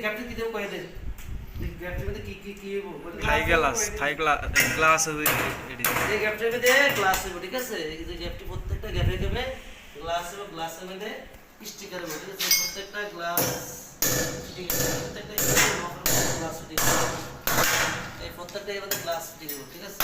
গ্যাপটি কি দেব কয়ে দেন গ্যাপটির মধ্যে কি গ্লাস হবে এডি এই গ্যাপটির মধ্যে গ্লাস হবে ঠিক আছে এই যে গ্যাপটি প্রত্যেকটা গ্যাপে গ্যাপে গ্লাস এবং গ্লাসের মধ্যে স্টিকার হবে ঠিক আছে প্রত্যেকটা গ্লাস ফিটিং প্রত্যেকটা গ্লাস ফিটিং এই প্রত্যেকটা এর মধ্যে গ্লাস ফিটিং হবে ঠিক আছে